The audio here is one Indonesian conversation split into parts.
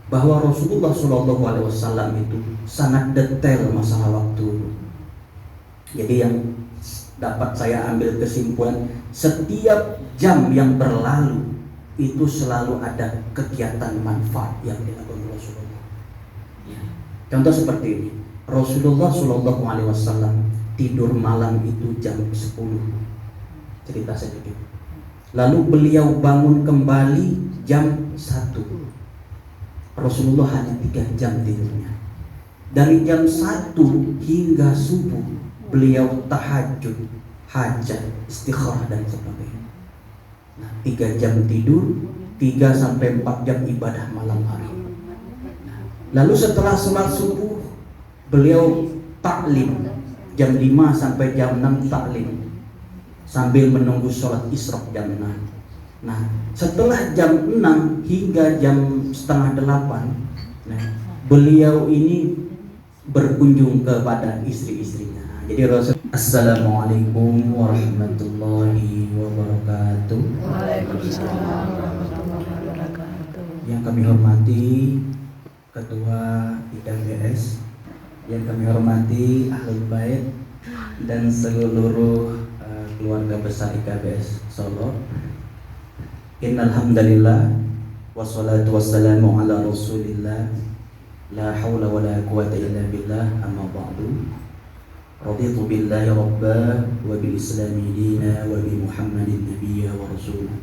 bahwa Rasulullah Shallallahu Alaihi Wasallam itu sangat detail masalah waktu. Jadi yang dapat saya ambil kesimpulan, setiap jam yang berlalu itu selalu ada kegiatan manfaat yang dilakukan Rasulullah. Ya. Contoh seperti ini, Rasulullah Shallallahu Alaihi Wasallam tidur malam itu jam 10. Cerita sedikit. Lalu beliau bangun kembali jam 1. Rasulullah hanya 3 jam tidurnya. Dari jam 1 hingga subuh beliau tahajud, hajat, istikharah dan sebagainya. Nah, 3 jam tidur, 3 sampai 4 jam ibadah malam hari. Nah, lalu setelah sholat subuh beliau taklim jam 5 sampai jam 6 taklim sambil menunggu sholat isyraq jam 6. Nah, setelah jam 6 hingga jam setengah 8, nah, beliau ini berkunjung kepada istri-istrinya. Jadi Rasul, Assalamualaikum warahmatullahi wabarakatuh. Waalaikumsalam warahmatullahi wabarakatuh. Yang kami hormati Ketua IKBS, yang kami hormati Ahlul Bait dan seluruh keluarga besar IKBS Solo. Innal hamdalillah wassalatu wassalamu ala Rasulillah la haula wala quwata illa billah, amma ba'du. Raditu billahi rabba wa bil islami dina wa bi Muhammadin nabiyya wa rasulah.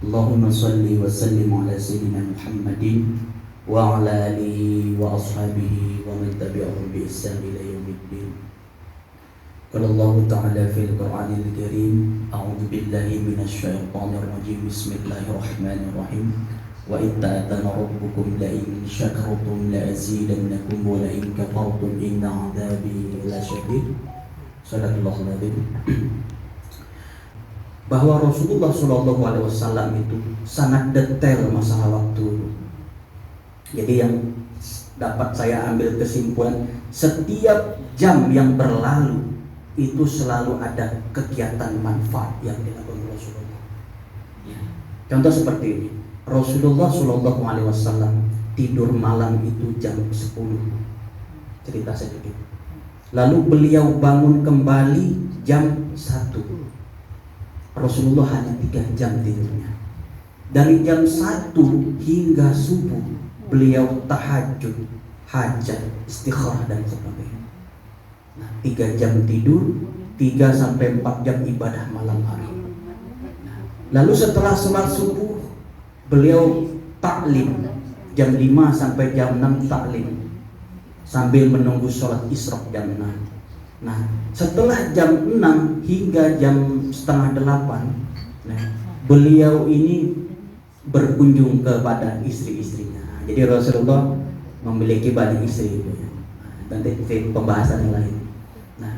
Allahumma salli wa sallim ala sayyidina Muhammadin wa ala alihi wa ashabihi wa man tabi'ahum bi ihsan ila yaumiddin. Qala Allah Ta'ala fil Qur'anil Karim, a'udzu billahi minasy syaithanir rajim. Bismillahirrahmanirrahim. Wa in ta'adana rabbukum la in syakartum la azidannakum wa la in kafartum inna 'adzabi lasyadid. Shadaqallahul adzim. Bahwa Rasulullah Shallallahu Alaihi Wasallam itu sangat detail masalah waktu. Jadi yang dapat saya ambil kesimpulan, setiap jam yang berlalu itu selalu ada kegiatan manfaat yang dilakukan Rasulullah. Ya. Contoh seperti ini, Rasulullah Shallallahu Alaihi Wasallam tidur malam itu jam 10. Cerita sedikit. Lalu beliau bangun kembali jam 1. Rasulullah hanya 3 jam tidurnya. Dari jam 1 hingga subuh beliau tahajud, hajat, istikharah dan sebagainya. Nah, 3 jam tidur, 3 sampai 4 jam ibadah malam hari. Nah, lalu setelah sholat subuh beliau taklim jam 5 sampai jam 6 taklim sambil menunggu sholat isyraq jam 6. Nah, setelah jam 6 hingga jam setengah 8, nah, beliau ini berkunjung kepada istri-istrinya. Jadi Rasulullah memiliki banyak istri. Nanti pembahasan yang lain. Nah,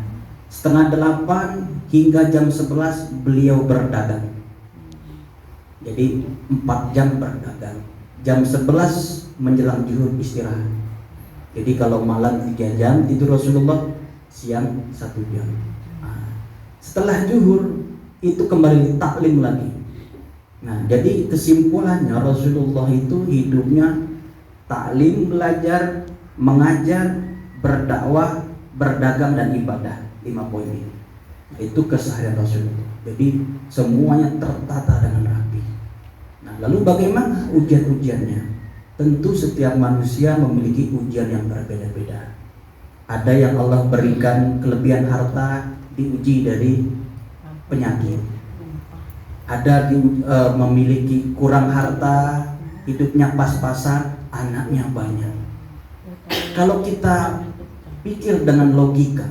setengah 8 hingga jam 11 beliau berdagang. Jadi 4 jam berdagang. Jam 11 menjelang zuhur istirahat. Jadi kalau malam 3 jam tidur Rasulullah, siang 1 jam. Nah, setelah zuhur itu kembali taklim lagi. Nah, jadi kesimpulannya Rasulullah itu hidupnya taklim, belajar, mengajar, berdakwah, berdagang dan ibadah. 5 poin ini. Itu keseharian Rasulullah. Jadi semuanya tertata dengan rapi. Nah, lalu bagaimana ujian-ujiannya? Tentu setiap manusia memiliki ujian yang berbeda-beda. Ada yang Allah berikan kelebihan harta, diuji dari penyakit. Ada memiliki kurang harta, hidupnya pas-pasan, anaknya banyak. Kalau kita pikir dengan logika,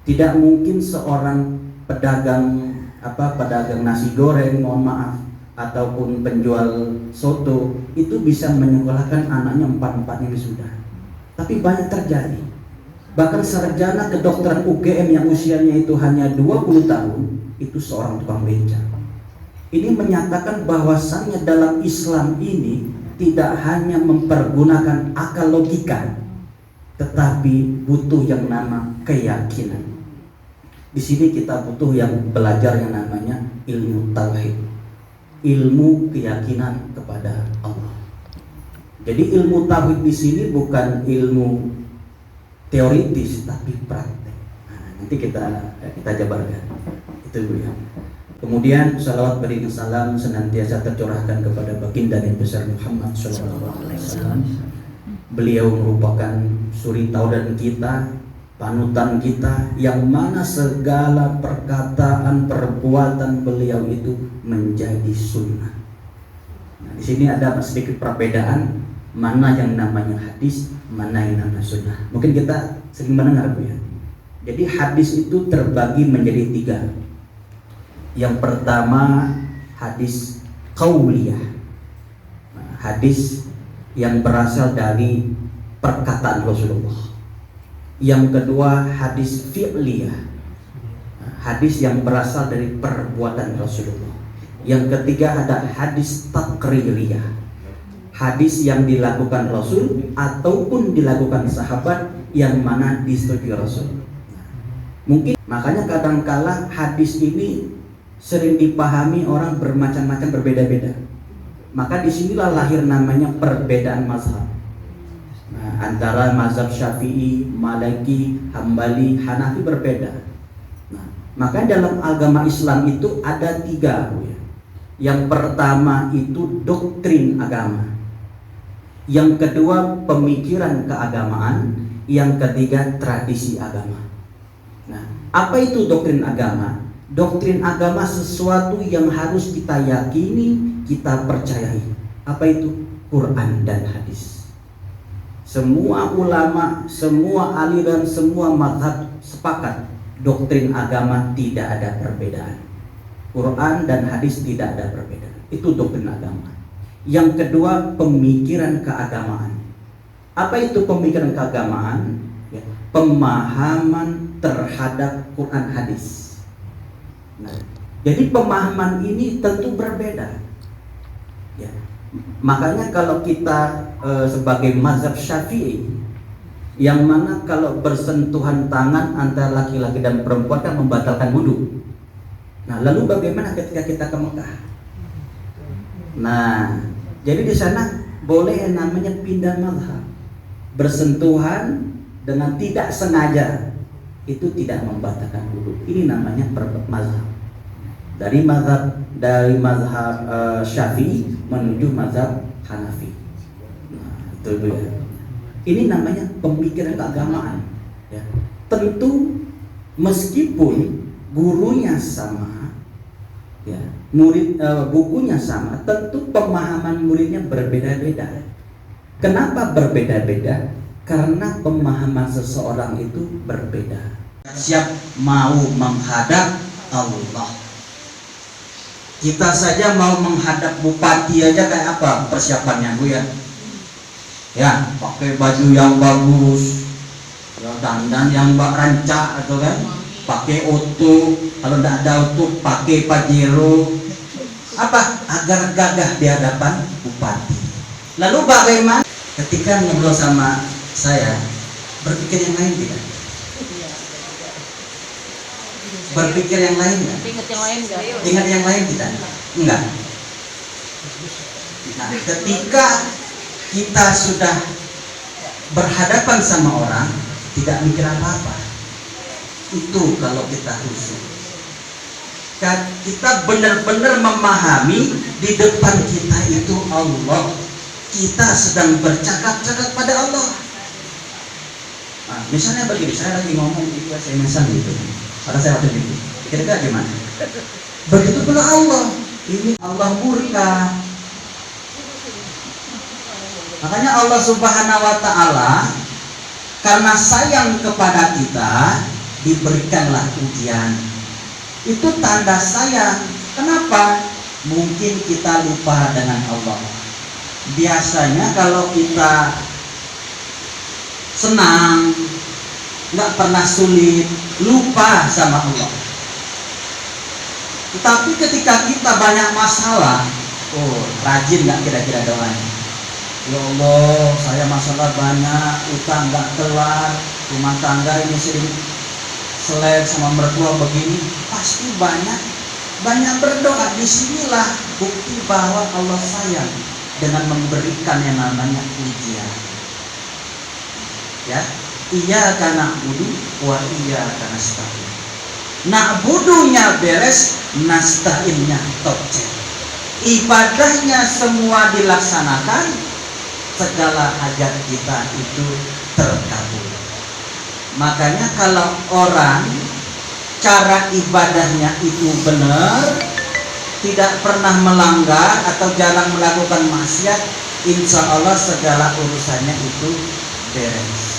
tidak mungkin seorang pedagang nasi goreng, mohon maaf, ataupun penjual soto itu bisa menyekolahkan anaknya 4-4 wisuda. Tapi banyak terjadi. Bahkan sarjana kedokteran UGM yang usianya itu hanya 20 tahun itu seorang tukang beca. Ini menyatakan bahwasannya dalam Islam ini tidak hanya mempergunakan akal logika, tetapi butuh yang nama keyakinan. Di sini kita butuh yang belajar yang namanya ilmu tauhid, ilmu keyakinan kepada Allah. Jadi ilmu tauhid di sini bukan ilmu teoritis tapi praktek. Nah, nanti kita jabarkan. Itu dulu ya. Kemudian salawat beriring salam senantiasa tercurahkan kepada baginda Nabi besar Muhammad SAW. Beliau merupakan suri tauladan kita, panutan kita, yang mana segala perkataan perbuatan beliau itu menjadi sunnah. Nah, di sini ada sedikit perbedaan mana yang namanya hadis, mana yang namanya sunnah. Mungkin kita sering mendengar Bu ya. Jadi hadis itu terbagi menjadi 3. Yang pertama hadis qauliyah, hadis yang berasal dari perkataan Rasulullah. Yang kedua hadis fi'liyah, hadis yang berasal dari perbuatan Rasulullah. Yang ketiga ada hadis taqririyah, hadis yang dilakukan Rasul ataupun dilakukan sahabat yang mana disetujui Rasul. Mungkin makanya kadangkala hadis ini sering dipahami orang bermacam-macam, berbeda-beda. Maka disinilah lahir namanya perbedaan mazhab. Nah, antara mazhab Syafi'i, Maliki, Hambali, Hanafi berbeda. Nah, maka dalam agama Islam itu ada 3. Yang pertama itu doktrin agama. Yang kedua pemikiran keagamaan. Yang ketiga tradisi agama. Nah, apa itu doktrin agama? Doktrin agama sesuatu yang harus kita yakini, kita percayai. Apa itu? Quran dan hadis. Semua ulama, semua aliran, semua mazhab sepakat doktrin agama tidak ada perbedaan. Quran dan hadis tidak ada perbedaan. Itu doktrin agama. Yang kedua pemikiran keagamaan. Apa itu pemikiran keagamaan? Ya, pemahaman terhadap Quran hadis. Nah, jadi pemahaman ini tentu berbeda. Ya. Makanya kalau kita sebagai mazhab Syafi'i, yang mana kalau bersentuhan tangan antara laki-laki dan perempuan kan membatalkan wudu. Nah, lalu bagaimana ketika kita ke Mekah? Nah, jadi di sana boleh yang namanya pindah mazhab. Bersentuhan dengan tidak sengaja itu tidak membatalkan wudu. Ini namanya mazhab. Dari mazhab Syafi'i menuju mazhab Hanafi. Nah, itu ya. Ini namanya pemikiran keagamaan. Ya. Tentu meskipun gurunya sama, ya, bukunya sama, tentu pemahaman muridnya berbeda-beda. Kenapa berbeda-beda? Karena pemahaman seseorang itu berbeda. Siap mau menghadap Allah. Kita saja mau menghadap bupati aja kayak apa persiapannya Bu ya? Ya, pakai baju yang bagus, ya, dandan yang rancak atau kan, pakai auto, kalau tidak ada auto pakai pajero. Apa? Agar gagah di hadapan bupati. Lalu bagaimana ketika ngobrol sama saya, berpikir yang lain tidak? Berpikir yang lain enggak? Ingat yang lain tidak? Enggak. Nah, ketika kita sudah berhadapan sama orang, tidak mikir apa-apa. Itu kalau kita khusyuk. Kita benar-benar memahami di depan kita itu Allah. Kita sedang bercakap-cakap pada Allah. Nah, misalnya begini, saya lagi ngomong itu SMS-an gitu. Karena saya waktu itu, kira-kira gimana? Begitu pula Allah. Ini Allah murka. Makanya Allah Subhanahu wa Ta'ala karena sayang kepada kita diberikanlah ujian. Itu tanda sayang. Kenapa? Mungkin kita lupa dengan Allah. Biasanya kalau kita senang, nggak pernah sulit, lupa sama Allah. Tetapi ketika kita banyak masalah, rajin nggak kira-kira doanya? Ya Allah, saya masalah banyak, utang nggak kelar, rumah tangga ini sering selek sama mertua begini, pasti banyak berdoa. Disinilah bukti bahwa Allah sayang dengan memberikan yang namanya ujian. Ya, iyyaka na'budu wa iyyaka nasta'in. Na'budunya beres, nasta'innya tocek. Ibadahnya semua dilaksanakan, segala hajat kita itu terkabul. Makanya kalau orang cara ibadahnya itu benar, tidak pernah melanggar atau jarang melakukan maksiat, insya Allah segala urusannya itu beres.